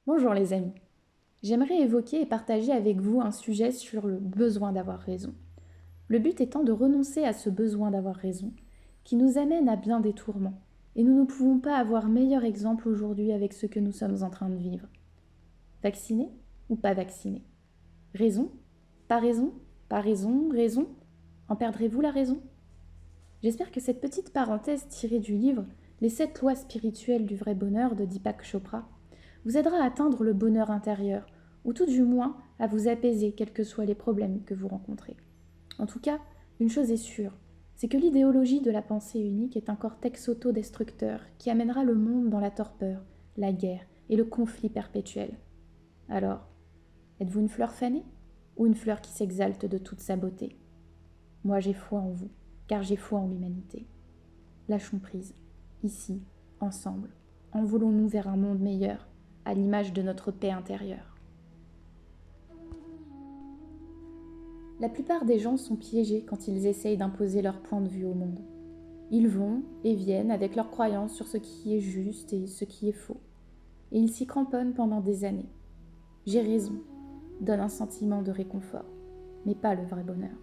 Bonjour les amis. J'aimerais évoquer et partager avec vous un sujet sur le besoin d'avoir raison. Le but étant de renoncer à ce besoin d'avoir raison qui nous amène à bien des tourments. Et nous ne pouvons pas avoir meilleur exemple aujourd'hui avec ce que nous sommes en train de vivre. Vacciné ou pas vacciné? Raison? Pas raison? Pas raison? Raison? En perdrez-vous la raison? J'espère que cette petite parenthèse tirée du livre Les 7 lois spirituelles du vrai bonheur de Deepak Chopra vous aidera à atteindre le bonheur intérieur, ou tout du moins à vous apaiser quels que soient les problèmes que vous rencontrez. En tout cas, une chose est sûre, c'est que l'idéologie de la pensée unique est un cortex autodestructeur qui amènera le monde dans la torpeur, la guerre et le conflit perpétuel. Alors, êtes-vous une fleur fanée ou une fleur qui s'exalte de toute sa beauté? Moi j'ai foi en vous, car j'ai foi en l'humanité. Lâchons prise, ici, ensemble, envolons-nous vers un monde meilleur, à l'image de notre paix intérieure. La plupart des gens sont piégés quand ils essayent d'imposer leur point de vue au monde. Ils vont et viennent avec leurs croyances sur ce qui est juste et ce qui est faux. Et ils s'y cramponnent pendant des années. J'ai raison donne un sentiment de réconfort, mais pas le vrai bonheur.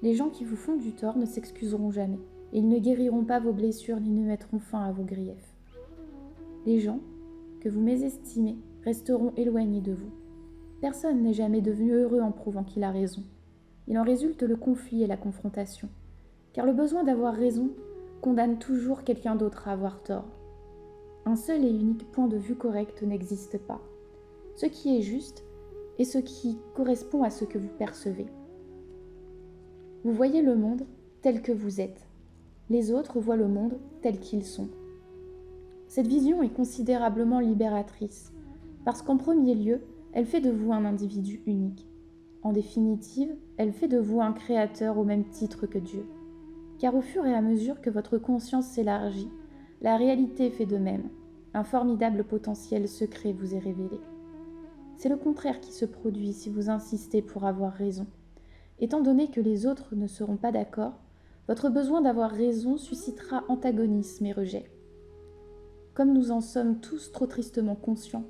Les gens qui vous font du tort ne s'excuseront jamais, et ils ne guériront pas vos blessures ni ne mettront fin à vos griefs. Les gens que vous mésestimez resteront éloignés de vous. Personne n'est jamais devenu heureux en prouvant qu'il a raison. Il en résulte le conflit et la confrontation, car le besoin d'avoir raison condamne toujours quelqu'un d'autre à avoir tort. Un seul et unique point de vue correct n'existe pas. Ce qui est juste est ce qui correspond à ce que vous percevez. Vous voyez le monde tel que vous êtes. Les autres voient le monde tel qu'ils sont. Cette vision est considérablement libératrice, parce qu'en premier lieu, elle fait de vous un individu unique. En définitive, elle fait de vous un créateur au même titre que Dieu. Car au fur et à mesure que votre conscience s'élargit, la réalité fait de même. Un formidable potentiel secret vous est révélé. C'est le contraire qui se produit si vous insistez pour avoir raison. Étant donné que les autres ne seront pas d'accord, votre besoin d'avoir raison suscitera antagonisme et rejet. Comme nous en sommes tous trop tristement conscients,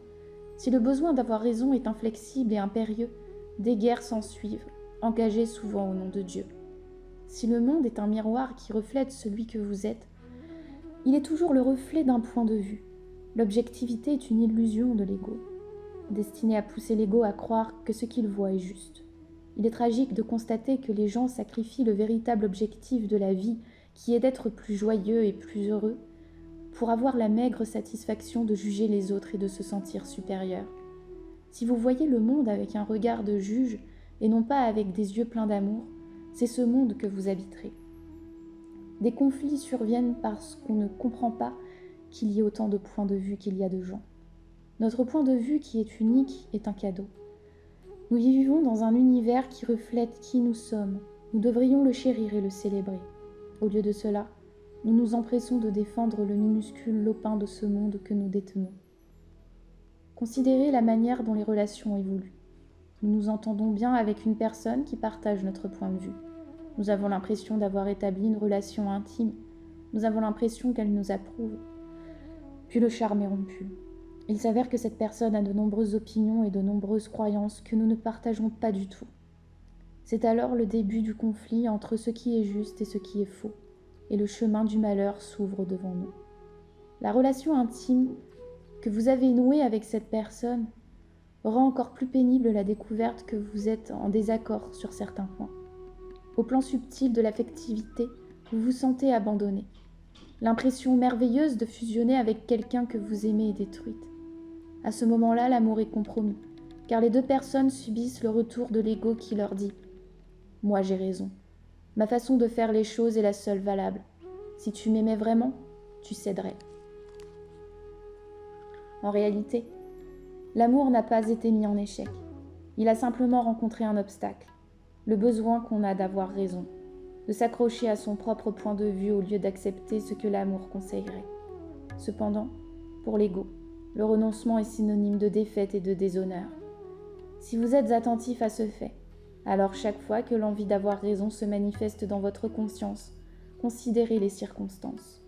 si le besoin d'avoir raison est inflexible et impérieux, des guerres s'ensuivent, engagées souvent au nom de Dieu. Si le monde est un miroir qui reflète celui que vous êtes, il est toujours le reflet d'un point de vue. L'objectivité est une illusion de l'ego, destinée à pousser l'ego à croire que ce qu'il voit est juste. Il est tragique de constater que les gens sacrifient le véritable objectif de la vie, qui est d'être plus joyeux et plus heureux, pour avoir la maigre satisfaction de juger les autres et de se sentir supérieur. Si vous voyez le monde avec un regard de juge et non pas avec des yeux pleins d'amour, c'est ce monde que vous habiterez. Des conflits surviennent parce qu'on ne comprend pas qu'il y ait autant de points de vue qu'il y a de gens. Notre point de vue qui est unique est un cadeau. Nous vivons dans un univers qui reflète qui nous sommes. Nous devrions le chérir et le célébrer. Au lieu de cela, nous nous empressons de défendre le minuscule lopin de ce monde que nous détenons. Considérez la manière dont les relations évoluent. Nous nous entendons bien avec une personne qui partage notre point de vue. Nous avons l'impression d'avoir établi une relation intime. Nous avons l'impression qu'elle nous approuve. Puis le charme est rompu. Il s'avère que cette personne a de nombreuses opinions et de nombreuses croyances que nous ne partageons pas du tout. C'est alors le début du conflit entre ce qui est juste et ce qui est faux, et le chemin du malheur s'ouvre devant nous. La relation intime que vous avez nouée avec cette personne rend encore plus pénible la découverte que vous êtes en désaccord sur certains points. Au plan subtil de l'affectivité, vous vous sentez abandonné. L'impression merveilleuse de fusionner avec quelqu'un que vous aimez est détruite. À ce moment-là, l'amour est compromis, car les deux personnes subissent le retour de l'ego qui leur dit « Moi j'ai raison. Ma façon de faire les choses est la seule valable. Si tu m'aimais vraiment, tu céderais. » En réalité, l'amour n'a pas été mis en échec. Il a simplement rencontré un obstacle, le besoin qu'on a d'avoir raison, de s'accrocher à son propre point de vue au lieu d'accepter ce que l'amour conseillerait. Cependant, pour l'ego, le renoncement est synonyme de défaite et de déshonneur. Si vous êtes attentif à ce fait, alors chaque fois que l'envie d'avoir raison se manifeste dans votre conscience, considérez les circonstances.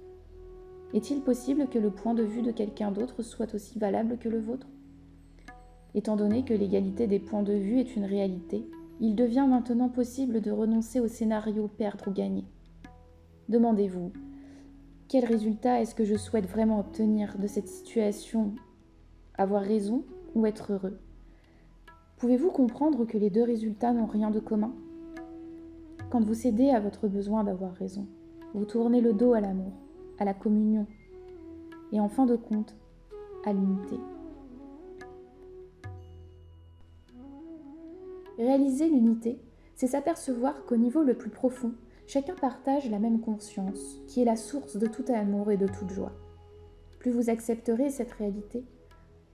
Est-il possible que le point de vue de quelqu'un d'autre soit aussi valable que le vôtre ? Étant donné que l'égalité des points de vue est une réalité, il devient maintenant possible de renoncer au scénario perdre ou gagner. Demandez-vous, quel résultat est-ce que je souhaite vraiment obtenir de cette situation? Avoir raison ou être heureux? Pouvez-vous comprendre que les deux résultats n'ont rien de commun? Quand vous cédez à votre besoin d'avoir raison, vous tournez le dos à l'amour, à la communion et en fin de compte, à l'unité. Réaliser l'unité, c'est s'apercevoir qu'au niveau le plus profond, chacun partage la même conscience, qui est la source de tout amour et de toute joie. Plus vous accepterez cette réalité,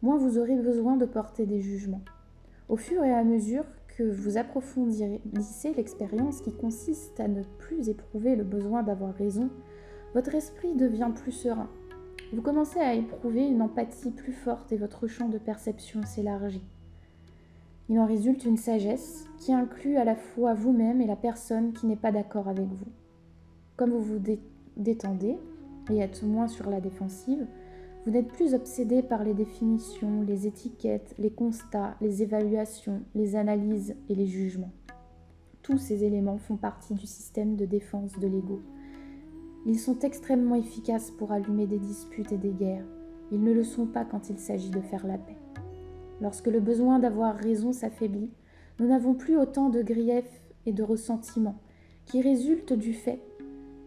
moins vous aurez besoin de porter des jugements. Au fur et à mesure que vous approfondissez l'expérience qui consiste à ne plus éprouver le besoin d'avoir raison, votre esprit devient plus serein. Vous commencez à éprouver une empathie plus forte et votre champ de perception s'élargit. Il en résulte une sagesse qui inclut à la fois vous-même et la personne qui n'est pas d'accord avec vous. Comme vous vous détendez et êtes moins sur la défensive, vous n'êtes plus obsédé par les définitions, les étiquettes, les constats, les évaluations, les analyses et les jugements. Tous ces éléments font partie du système de défense de l'ego. Ils sont extrêmement efficaces pour allumer des disputes et des guerres. Ils ne le sont pas quand il s'agit de faire la paix. Lorsque le besoin d'avoir raison s'affaiblit, nous n'avons plus autant de griefs et de ressentiments qui résultent du fait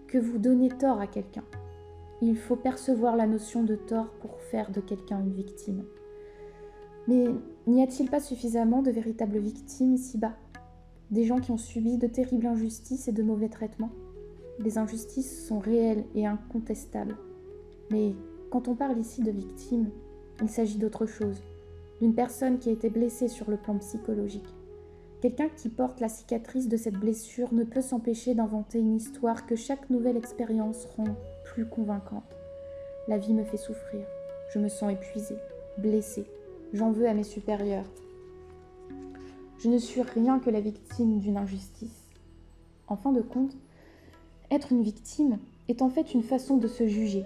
que vous donnez tort à quelqu'un. Il faut percevoir la notion de tort pour faire de quelqu'un une victime. Mais n'y a-t-il pas suffisamment de véritables victimes ici-bas? Des gens qui ont subi de terribles injustices et de mauvais traitements? Les injustices sont réelles et incontestables. Mais quand on parle ici de victime, il s'agit d'autre chose. D'une personne qui a été blessée sur le plan psychologique. Quelqu'un qui porte la cicatrice de cette blessure ne peut s'empêcher d'inventer une histoire que chaque nouvelle expérience rend plus convaincante. La vie me fait souffrir, je me sens épuisée, blessée, j'en veux à mes supérieurs. Je ne suis rien que la victime d'une injustice. En fin de compte, être une victime est en fait une façon de se juger.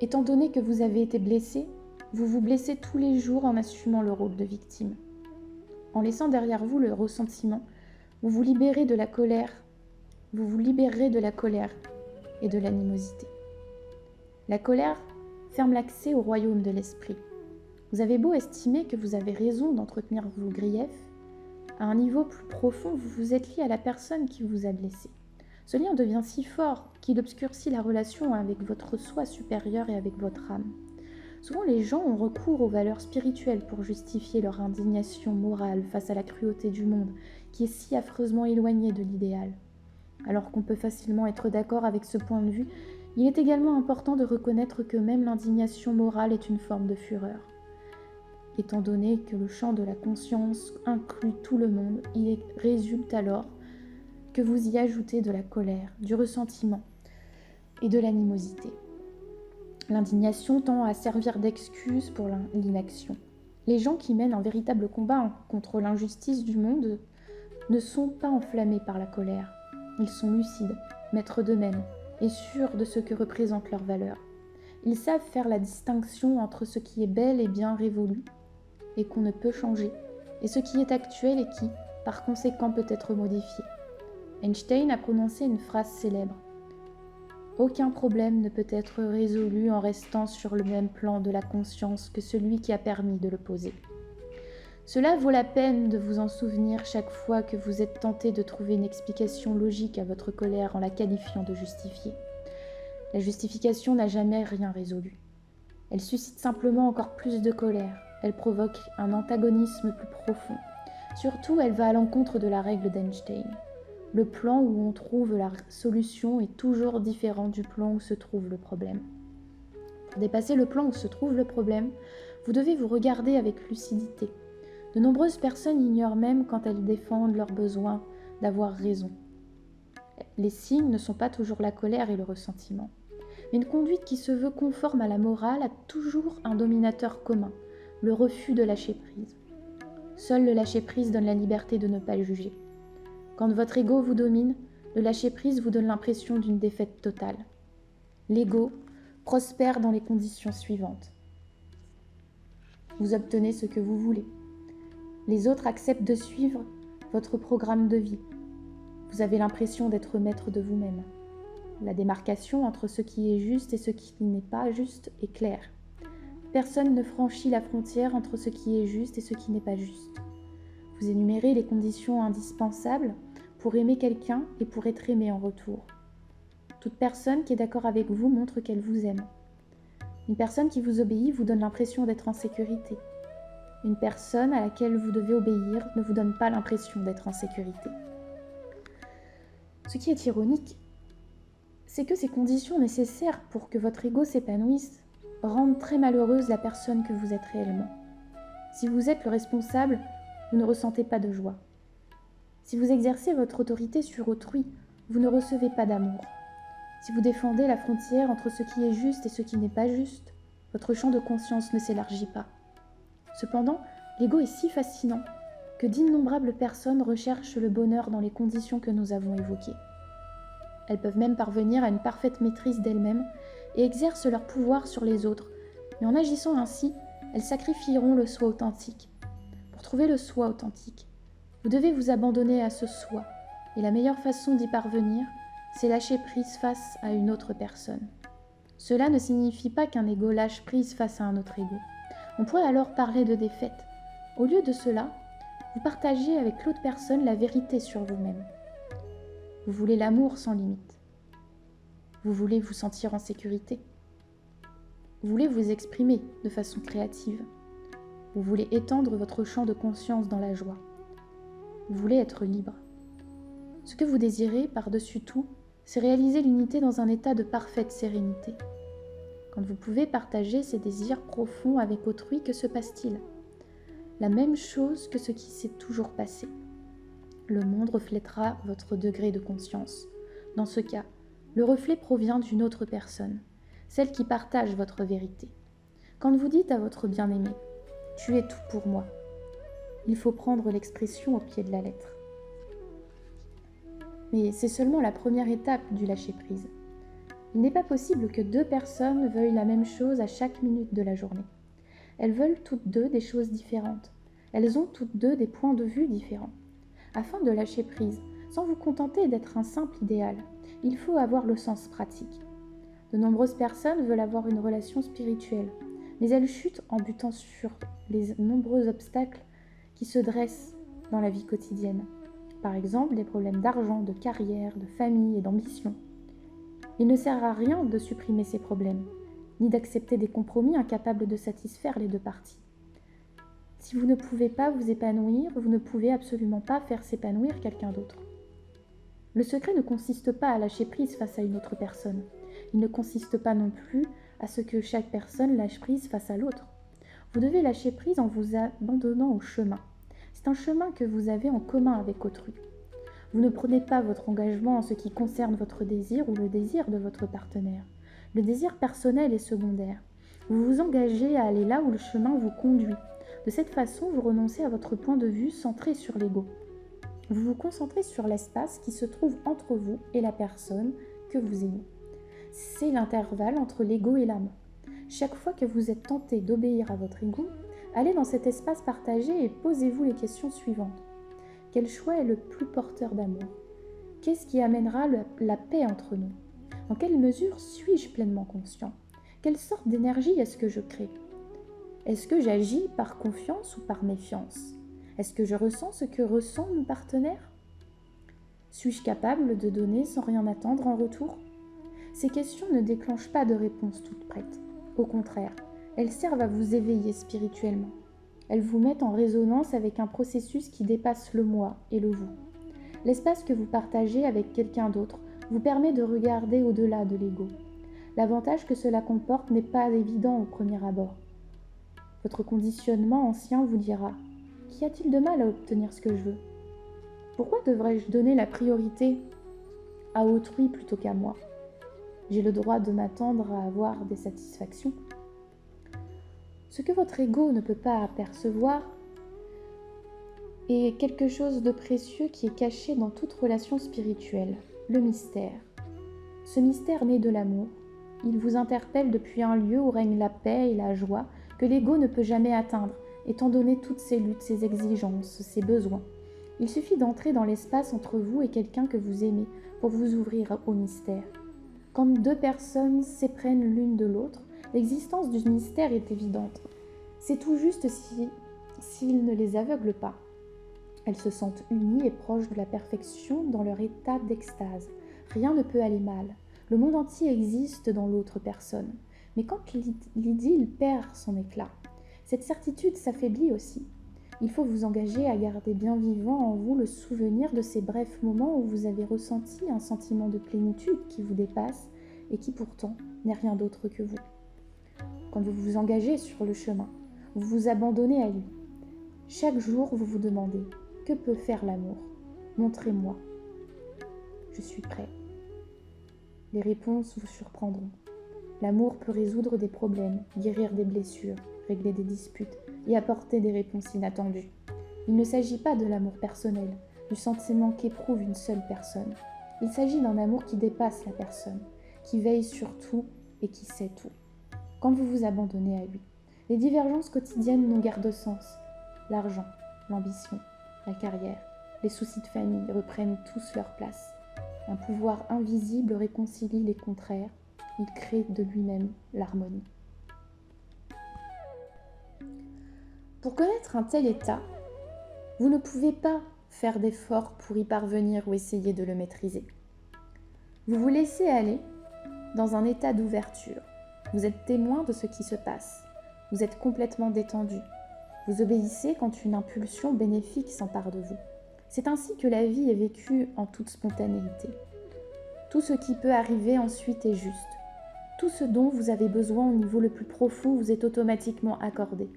Étant donné que vous avez été blessé, vous vous blessez tous les jours en assumant le rôle de victime. En laissant derrière vous le ressentiment, vous vous libérez de la colère. Vous vous libérez de la colère et de l'animosité. La colère ferme l'accès au royaume de l'esprit. Vous avez beau estimer que vous avez raison d'entretenir vos griefs, à un niveau plus profond, vous vous êtes lié à la personne qui vous a blessé. Ce lien devient si fort qu'il obscurcit la relation avec votre soi supérieur et avec votre âme. Souvent, les gens ont recours aux valeurs spirituelles pour justifier leur indignation morale face à la cruauté du monde, qui est si affreusement éloignée de l'idéal. Alors qu'on peut facilement être d'accord avec ce point de vue, il est également important de reconnaître que même l'indignation morale est une forme de fureur. Étant donné que le champ de la conscience inclut tout le monde, il résulte alors que vous y ajoutez de la colère, du ressentiment et de l'animosité. L'indignation tend à servir d'excuse pour l'inaction. Les gens qui mènent un véritable combat contre l'injustice du monde ne sont pas enflammés par la colère. Ils sont lucides, maîtres d'eux-mêmes et sûrs de ce que représentent leurs valeurs. Ils savent faire la distinction entre ce qui est bel et bien révolu et qu'on ne peut changer, et ce qui est actuel et qui, par conséquent, peut être modifié. Einstein a prononcé une phrase célèbre. Aucun problème ne peut être résolu en restant sur le même plan de la conscience que celui qui a permis de le poser. Cela vaut la peine de vous en souvenir chaque fois que vous êtes tenté de trouver une explication logique à votre colère en la qualifiant de justifiée. La justification n'a jamais rien résolu. Elle suscite simplement encore plus de colère. Elle provoque un antagonisme plus profond. Surtout, elle va à l'encontre de la règle d'Einstein. Le plan où on trouve la solution est toujours différent du plan où se trouve le problème. Pour dépasser le plan où se trouve le problème, vous devez vous regarder avec lucidité. De nombreuses personnes ignorent même quand elles défendent leur besoin d'avoir raison. Les signes ne sont pas toujours la colère et le ressentiment. Mais une conduite qui se veut conforme à la morale a toujours un dominateur commun, le refus de lâcher prise. Seul le lâcher prise donne la liberté de ne pas juger. Quand votre ego vous domine, le lâcher prise vous donne l'impression d'une défaite totale. L'ego prospère dans les conditions suivantes. Vous obtenez ce que vous voulez. Les autres acceptent de suivre votre programme de vie. Vous avez l'impression d'être maître de vous-même. La démarcation entre ce qui est juste et ce qui n'est pas juste est claire. Personne ne franchit la frontière entre ce qui est juste et ce qui n'est pas juste. Vous énumérez les conditions indispensables pour aimer quelqu'un et pour être aimé en retour. Toute personne qui est d'accord avec vous montre qu'elle vous aime. Une personne qui vous obéit vous donne l'impression d'être en sécurité. Une personne à laquelle vous devez obéir ne vous donne pas l'impression d'être en sécurité. Ce qui est ironique, c'est que ces conditions nécessaires pour que votre ego s'épanouisse rendent très malheureuse la personne que vous êtes réellement. Si vous êtes le responsable, vous ne ressentez pas de joie. Si vous exercez votre autorité sur autrui, vous ne recevez pas d'amour. Si vous défendez la frontière entre ce qui est juste et ce qui n'est pas juste, votre champ de conscience ne s'élargit pas. Cependant, l'ego est si fascinant que d'innombrables personnes recherchent le bonheur dans les conditions que nous avons évoquées. Elles peuvent même parvenir à une parfaite maîtrise d'elles-mêmes et exercent leur pouvoir sur les autres, mais en agissant ainsi, elles sacrifieront le soi authentique. Pour trouver le soi authentique, vous devez vous abandonner à ce soi, et la meilleure façon d'y parvenir, c'est lâcher prise face à une autre personne. Cela ne signifie pas qu'un ego lâche prise face à un autre ego. On pourrait alors parler de défaite. Au lieu de cela, vous partagez avec l'autre personne la vérité sur vous-même. Vous voulez l'amour sans limite. Vous voulez vous sentir en sécurité. Vous voulez vous exprimer de façon créative. Vous voulez étendre votre champ de conscience dans la joie. Vous voulez être libre. Ce que vous désirez, par-dessus tout, c'est réaliser l'unité dans un état de parfaite sérénité. Quand vous pouvez partager ces désirs profonds avec autrui, que se passe-t-il ? La même chose que ce qui s'est toujours passé. Le monde reflètera votre degré de conscience. Dans ce cas, le reflet provient d'une autre personne, celle qui partage votre vérité. Quand vous dites à votre bien-aimé « Tu es tout pour moi », il faut prendre l'expression au pied de la lettre. Mais c'est seulement la première étape du lâcher-prise. Il n'est pas possible que deux personnes veuillent la même chose à chaque minute de la journée. Elles veulent toutes deux des choses différentes. Elles ont toutes deux des points de vue différents. Afin de lâcher prise, sans vous contenter d'être un simple idéal, il faut avoir le sens pratique. De nombreuses personnes veulent avoir une relation spirituelle, mais elles chutent en butant sur les nombreux obstacles qui se dressent dans la vie quotidienne. Par exemple, les problèmes d'argent, de carrière, de famille et d'ambition. Il ne sert à rien de supprimer ces problèmes, ni d'accepter des compromis incapables de satisfaire les deux parties. Si vous ne pouvez pas vous épanouir, vous ne pouvez absolument pas faire s'épanouir quelqu'un d'autre. Le secret ne consiste pas à lâcher prise face à une autre personne. Il ne consiste pas non plus à ce que chaque personne lâche prise face à l'autre. Vous devez lâcher prise en vous abandonnant au chemin. C'est un chemin que vous avez en commun avec autrui. Vous ne prenez pas votre engagement en ce qui concerne votre désir ou le désir de votre partenaire. Le désir personnel est secondaire. Vous vous engagez à aller là où le chemin vous conduit. De cette façon, vous renoncez à votre point de vue centré sur l'ego. Vous vous concentrez sur l'espace qui se trouve entre vous et la personne que vous aimez. C'est l'intervalle entre l'ego et l'âme. Chaque fois que vous êtes tenté d'obéir à votre ego, allez dans cet espace partagé et posez-vous les questions suivantes. Quel choix est le plus porteur d'amour ? Qu'est-ce qui amènera la paix entre nous ? Dans quelle mesure suis-je pleinement conscient ? Quelle sorte d'énergie est-ce que je crée ? Est-ce que j'agis par confiance ou par méfiance ? Est-ce que je ressens ce que ressent mon partenaire ? Suis-je capable de donner sans rien attendre en retour ? Ces questions ne déclenchent pas de réponse toute prête. Au contraire, elles servent à vous éveiller spirituellement. Elles vous mettent en résonance avec un processus qui dépasse le moi et le vous. L'espace que vous partagez avec quelqu'un d'autre vous permet de regarder au-delà de l'ego. L'avantage que cela comporte n'est pas évident au premier abord. Votre conditionnement ancien vous dira « Qu'y a-t-il de mal à obtenir ce que je veux ? Pourquoi devrais-je donner la priorité à autrui plutôt qu'à moi ? J'ai le droit de m'attendre à avoir des satisfactions. » Ce que votre ego ne peut pas apercevoir est quelque chose de précieux qui est caché dans toute relation spirituelle, le mystère. Ce mystère naît de l'amour. Il vous interpelle depuis un lieu où règne la paix et la joie que l'ego ne peut jamais atteindre, étant donné toutes ces luttes, ces exigences, ces besoins. Il suffit d'entrer dans l'espace entre vous et quelqu'un que vous aimez pour vous ouvrir au mystère. Quand deux personnes s'éprennent l'une de l'autre, l'existence du mystère est évidente. C'est tout juste s'il ne les aveugle pas. Elles se sentent unies et proches de la perfection dans leur état d'extase. Rien ne peut aller mal. Le monde entier existe dans l'autre personne. Mais quand l'idylle perd son éclat, cette certitude s'affaiblit aussi. Il faut vous engager à garder bien vivant en vous le souvenir de ces brefs moments où vous avez ressenti un sentiment de plénitude qui vous dépasse et qui pourtant n'est rien d'autre que vous. Quand vous vous engagez sur le chemin, vous vous abandonnez à lui. Chaque jour, vous vous demandez « Que peut faire l'amour ? Montrez-moi. Je suis prêt. » Les réponses vous surprendront. L'amour peut résoudre des problèmes, guérir des blessures, régler des disputes et apporter des réponses inattendues. Il ne s'agit pas de l'amour personnel, du sentiment qu'éprouve une seule personne. Il s'agit d'un amour qui dépasse la personne, qui veille sur tout et qui sait tout. Quand vous vous abandonnez à lui, les divergences quotidiennes n'ont guère de sens. L'argent, l'ambition, la carrière, les soucis de famille reprennent tous leur place. Un pouvoir invisible réconcilie les contraires. Il crée de lui-même l'harmonie. Pour connaître un tel état, vous ne pouvez pas faire d'efforts pour y parvenir ou essayer de le maîtriser. Vous vous laissez aller dans un état d'ouverture. Vous êtes témoin de ce qui se passe. Vous êtes complètement détendu. Vous obéissez quand une impulsion bénéfique s'empare de vous. C'est ainsi que la vie est vécue en toute spontanéité. Tout ce qui peut arriver ensuite est juste. Tout ce dont vous avez besoin au niveau le plus profond vous est automatiquement accordé.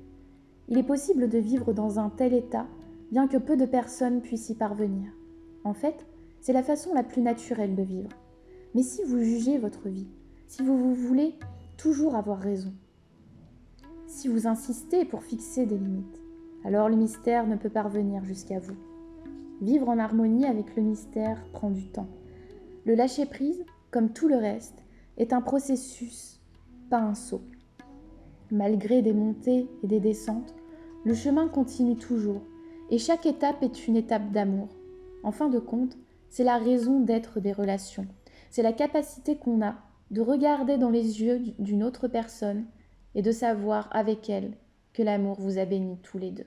Il est possible de vivre dans un tel état, bien que peu de personnes puissent y parvenir. En fait, c'est la façon la plus naturelle de vivre. Mais si vous jugez votre vie, si vous voulez toujours avoir raison, si vous insistez pour fixer des limites, alors le mystère ne peut parvenir jusqu'à vous. Vivre en harmonie avec le mystère prend du temps. Le lâcher-prise, comme tout le reste, est un processus, pas un saut. Malgré des montées et des descentes, le chemin continue toujours, et chaque étape est une étape d'amour. En fin de compte, c'est la raison d'être des relations. C'est la capacité qu'on a de regarder dans les yeux d'une autre personne et de savoir avec elle que l'amour vous a bénis tous les deux.